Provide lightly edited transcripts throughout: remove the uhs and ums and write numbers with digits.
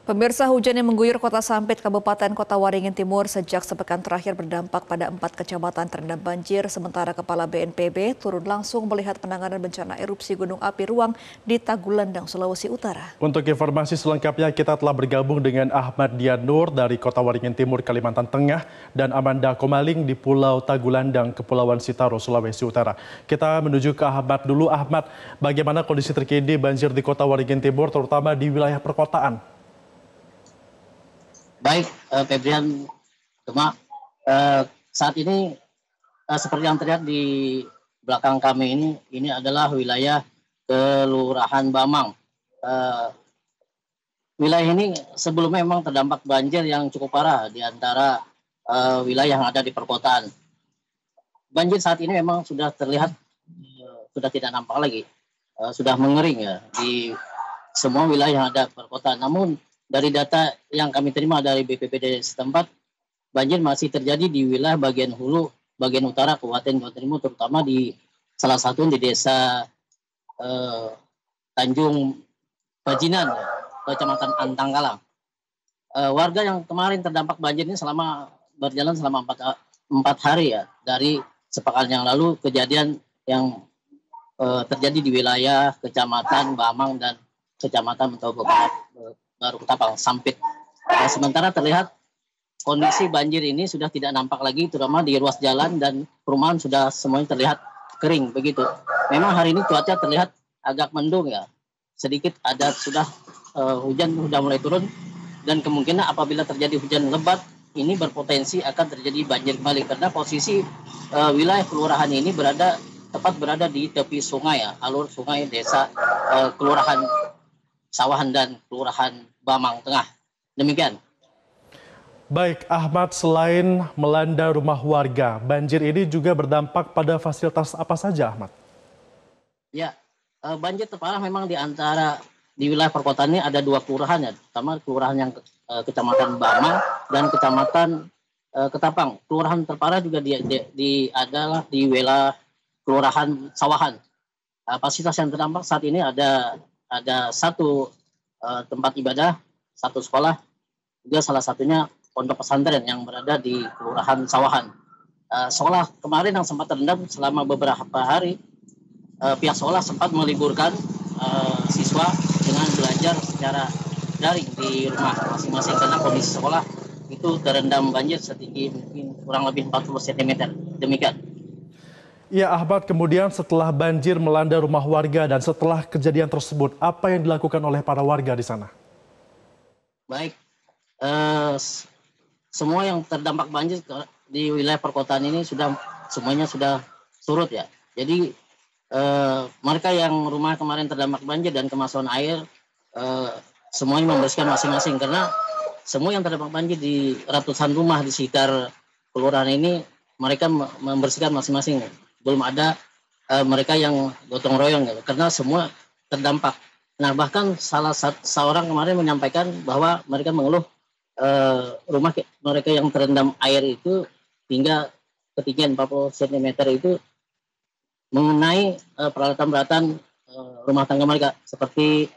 Pemirsa, hujan yang mengguyur Kota Sampit, Kabupaten Kota Waringin Timur sejak sepekan terakhir berdampak pada 4 kecamatan terendam banjir. Sementara Kepala BNPB turun langsung melihat penanganan bencana erupsi Gunung Api Ruang di Tagulandang, Sulawesi Utara. Untuk informasi selengkapnya, kita telah bergabung dengan Ahmad Dianur dari Kota Waringin Timur, Kalimantan Tengah, dan Amanda Komaling di Pulau Tagulandang, Kepulauan Sitaro, Sulawesi Utara. Kita menuju ke Ahmad dulu. Ahmad, bagaimana kondisi terkini banjir di Kota Waringin Timur, terutama di wilayah perkotaan? Baik, Febrian, saat ini seperti yang terlihat di belakang kami ini adalah wilayah Kelurahan Bamang. Wilayah ini sebelumnya memang terdampak banjir yang cukup parah di antara wilayah yang ada di perkotaan. Banjir saat ini memang sudah terlihat sudah tidak nampak lagi, sudah mengering ya di semua wilayah yang ada perkotaan. Namun dari data yang kami terima dari BPBD setempat, banjir masih terjadi di wilayah bagian hulu, bagian utara Kabupaten Timur, terutama di salah satu di desa Tanjung Bajinan, Kecamatan Antangkalang. Warga yang kemarin terdampak banjir ini berjalan selama 4 hari ya, dari sepekan yang lalu kejadian yang terjadi di wilayah Kecamatan Bamang dan Kecamatan Baru Ketapang, Sampit. Sementara terlihat kondisi banjir ini sudah tidak nampak lagi, terutama di ruas jalan dan perumahan sudah semuanya terlihat kering begitu. Memang hari ini cuaca terlihat agak mendung ya, sedikit ada hujan sudah mulai turun dan kemungkinan apabila terjadi hujan lebat ini berpotensi akan terjadi banjir kembali karena posisi wilayah kelurahan ini tepat berada di tepi sungai ya, alur sungai desa Kelurahan Sawahan dan Kelurahan Bamang Tengah. Demikian. Baik, Ahmad, selain melanda rumah warga, banjir ini juga berdampak pada fasilitas apa saja, Ahmad? Ya, banjir terparah memang di wilayah perkotaan ini ada 2 kelurahan ya, pertama kelurahan yang Kecamatan Bamang dan Kecamatan Ketapang. Kelurahan terparah juga adalah di wilayah Kelurahan Sawahan. Fasilitas yang terdampak saat ini ada 1 tempat ibadah, 1 sekolah, juga salah satunya pondok pesantren yang berada di Kelurahan Sawahan. Sekolah kemarin yang sempat terendam selama beberapa hari, pihak sekolah sempat meliburkan siswa dengan belajar secara daring di rumah masing-masing karena kondisi sekolah itu terendam banjir setinggi mungkin kurang lebih 40 cm. Demikian. Ya, Ahmad, kemudian setelah banjir melanda rumah warga dan setelah kejadian tersebut, apa yang dilakukan oleh para warga di sana? Baik, semua yang terdampak banjir di wilayah perkotaan ini semuanya sudah surut ya. Jadi mereka yang rumah kemarin terdampak banjir dan kemasukan air, semuanya membersihkan masing-masing karena semua yang terdampak banjir di ratusan rumah di sekitar kelurahan ini mereka membersihkan masing-masing. Belum ada mereka yang gotong royong ya, karena semua terdampak. Nah, bahkan seorang kemarin menyampaikan bahwa mereka mengeluh rumah mereka yang terendam air itu hingga ketinggian 40 cm itu mengenai peralatan-peralatan rumah tangga mereka seperti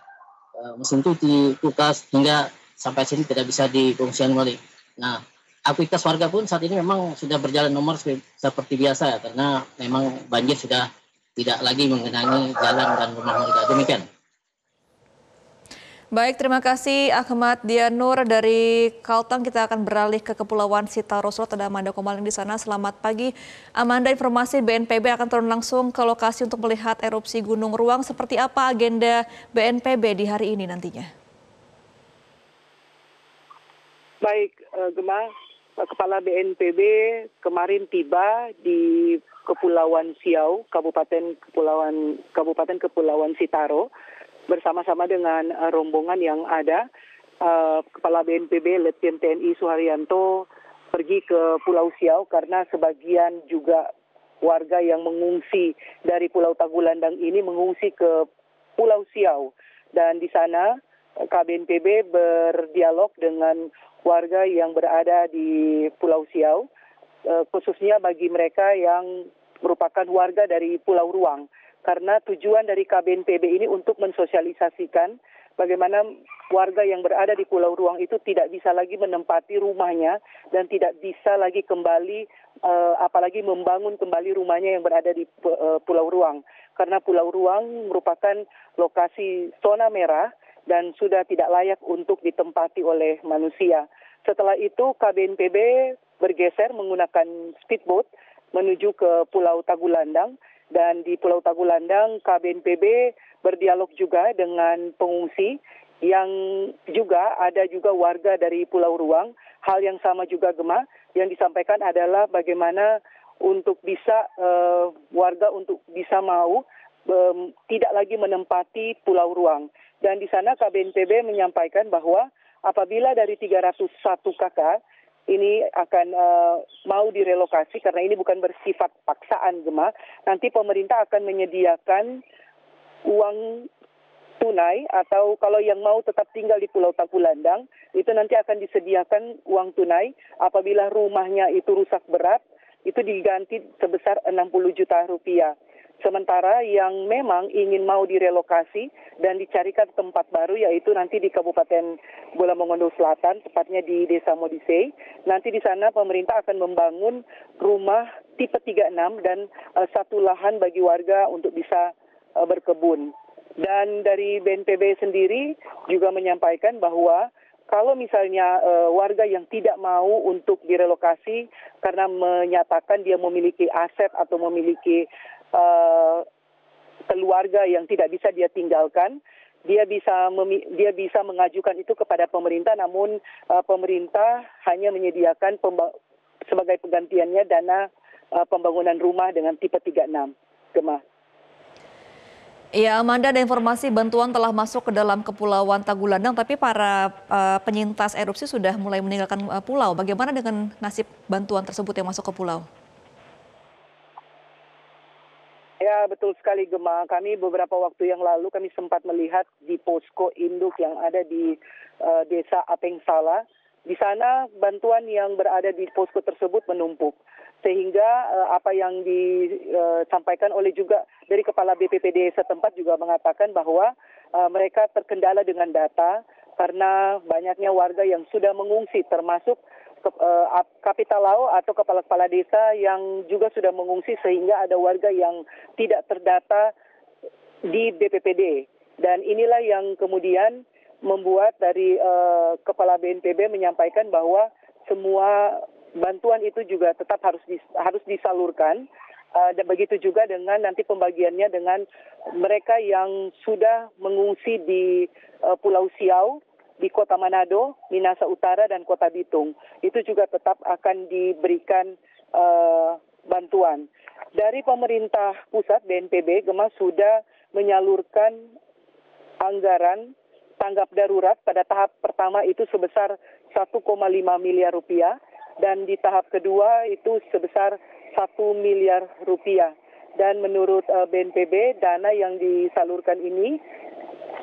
mesin cuci, kulkas, hingga sampai sini tidak bisa difungsikan kembali. Nah, aktivitas warga pun saat ini memang sudah berjalan normal seperti biasa ya, karena memang banjir sudah tidak lagi mengenangi jalan dan rumah mereka. Demikian. Baik, terima kasih Ahmad Dianur dari Kalteng. Kita akan beralih ke Kepulauan Sitaro. Ada Amanda Komaling di sana. Selamat pagi. Amanda, informasi BNPB akan turun langsung ke lokasi untuk melihat erupsi Gunung Ruang. Seperti apa agenda BNPB di hari ini nantinya? Baik, Gemma, Kepala BNPB kemarin tiba di Kepulauan Siau, Kabupaten Kepulauan Sitaro, bersama-sama dengan rombongan yang ada. Kepala BNPB Letjen TNI Suharyanto pergi ke Pulau Siau karena sebagian juga warga yang mengungsi dari Pulau Tagulandang ini mengungsi ke Pulau Siau. Dan di sana KBNPB berdialog dengan warga yang berada di Pulau Siau, khususnya bagi mereka yang merupakan warga dari Pulau Ruang. Karena tujuan dari KBNPB ini untuk mensosialisasikan bagaimana warga yang berada di Pulau Ruang itu tidak bisa lagi menempati rumahnya dan tidak bisa lagi kembali apalagi membangun kembali rumahnya yang berada di Pulau Ruang, karena Pulau Ruang merupakan lokasi zona merah dan sudah tidak layak untuk ditempati oleh manusia. Setelah itu KBNPB bergeser menggunakan speedboat menuju ke Pulau Tagulandang, dan di Pulau Tagulandang KBNPB berdialog juga dengan pengungsi yang juga ada juga warga dari Pulau Ruang. Hal yang sama juga Gemma, yang disampaikan adalah bagaimana untuk bisa warga untuk bisa mau tidak lagi menempati Pulau Ruang. Dan di sana KBNPB menyampaikan bahwa apabila dari 301 kakak ini akan mau direlokasi, karena ini bukan bersifat paksaan Gemma, nanti pemerintah akan menyediakan uang tunai, atau kalau yang mau tetap tinggal di Pulau Tagulandang itu nanti akan disediakan uang tunai. Apabila rumahnya itu rusak berat, itu diganti sebesar 60 juta rupiah. Sementara yang memang ingin mau direlokasi dan dicarikan tempat baru, yaitu nanti di Kabupaten Bola Mongondo Selatan, tepatnya di Desa Modisei. Nanti di sana pemerintah akan membangun rumah tipe 36 dan satu lahan bagi warga untuk bisa berkebun. Dan dari BNPB sendiri juga menyampaikan bahwa kalau misalnya warga yang tidak mau untuk direlokasi karena menyatakan dia memiliki aset atau memiliki keluarga yang tidak bisa dia tinggalkan, dia bisa mengajukan itu kepada pemerintah, namun pemerintah hanya menyediakan sebagai penggantiannya dana pembangunan rumah dengan tipe 36. Gemma. Ya, Amanda, ada informasi bantuan telah masuk ke dalam Kepulauan Tagulandang, tapi para penyintas erupsi sudah mulai meninggalkan pulau. Bagaimana dengan nasib bantuan tersebut yang masuk ke pulau? Ya, betul sekali Gemma. Kami beberapa waktu yang lalu kami sempat melihat di posko induk yang ada di Desa Apengsala. Di sana bantuan yang berada di posko tersebut menumpuk. Sehingga apa yang disampaikan oleh juga dari Kepala BPPD setempat juga mengatakan bahwa mereka terkendala dengan data karena banyaknya warga yang sudah mengungsi, termasuk Kapitalau atau kepala-kepala desa yang juga sudah mengungsi, sehingga ada warga yang tidak terdata di BPPD. Dan inilah yang kemudian membuat dari Kepala BNPB menyampaikan bahwa semua bantuan itu juga tetap harus disalurkan. Dan begitu juga dengan nanti pembagiannya dengan mereka yang sudah mengungsi di Pulau Siau, di Kota Manado, Minahasa Utara, dan Kota Bitung. Itu juga tetap akan diberikan bantuan. Dari pemerintah pusat, BNPB, Gemma sudah menyalurkan anggaran tanggap darurat pada tahap pertama itu sebesar 1,5 miliar rupiah, dan di tahap kedua itu sebesar 1 miliar rupiah. Dan menurut BNPB, dana yang disalurkan ini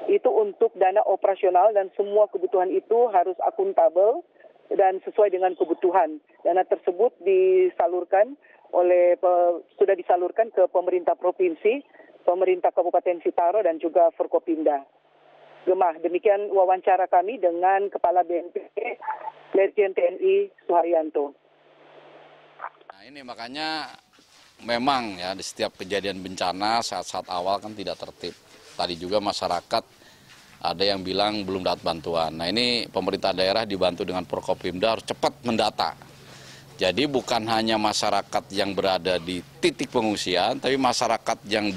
itu untuk dana operasional, dan semua kebutuhan itu harus akuntabel dan sesuai dengan kebutuhan. Dana tersebut sudah disalurkan ke pemerintah provinsi, pemerintah Kabupaten Sitaro, dan juga Forkopimda. Gemma, demikian wawancara kami dengan Kepala BNPB, Letjen TNI Suharyanto. Nah, ini makanya memang ya di setiap kejadian bencana saat-saat awal kan tidak tertib. Tadi juga masyarakat ada yang bilang belum dapat bantuan. Nah, ini pemerintah daerah dibantu dengan Forkopimda harus cepat mendata. Jadi bukan hanya masyarakat yang berada di titik pengungsian, tapi masyarakat yang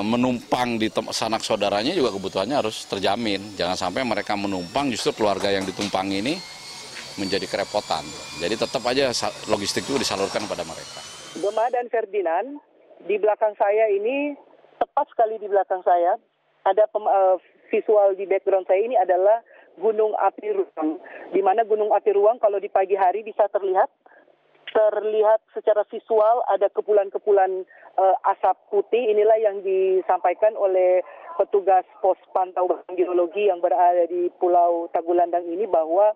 menumpang di sanak saudaranya juga kebutuhannya harus terjamin. Jangan sampai mereka menumpang, justru keluarga yang ditumpang ini menjadi kerepotan. Jadi tetap aja logistik itu disalurkan kepada mereka. Gemma dan Ferdinand, di belakang saya ini, tepat sekali di belakang saya, ada visual di background saya ini adalah Gunung Api Ruang, di mana Gunung Api Ruang kalau di pagi hari bisa terlihat secara visual ada kepulan-kepulan asap putih. Inilah yang disampaikan oleh petugas pos pantau geologi yang berada di Pulau Tagulandang ini, bahwa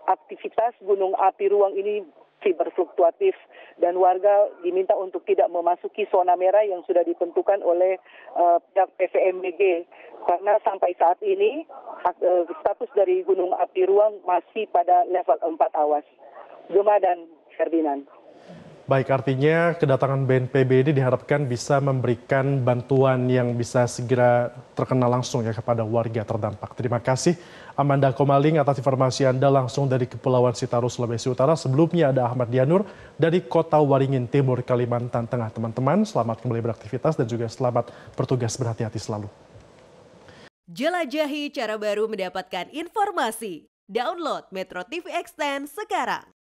aktivitas Gunung Api Ruang ini berfluktuatif dan warga diminta untuk tidak memasuki zona merah yang sudah ditentukan oleh pihak PVMBG. Karena sampai saat ini status dari Gunung Api Ruang masih pada level 4 awas. Gema dan Ferdinand. Baik, artinya kedatangan BNPB ini diharapkan bisa memberikan bantuan yang bisa segera terkena langsung ya kepada warga terdampak. Terima kasih Amanda Komaling atas informasi Anda langsung dari Kepulauan Sitaro, Sulawesi Utara. Sebelumnya ada Ahmad Dianur dari Kota Waringin Timur, Kalimantan Tengah. Teman-teman, selamat kembali beraktivitas dan juga selamat bertugas, berhati-hati selalu. Jelajahi cara baru mendapatkan informasi. Download Metro TV Extend sekarang.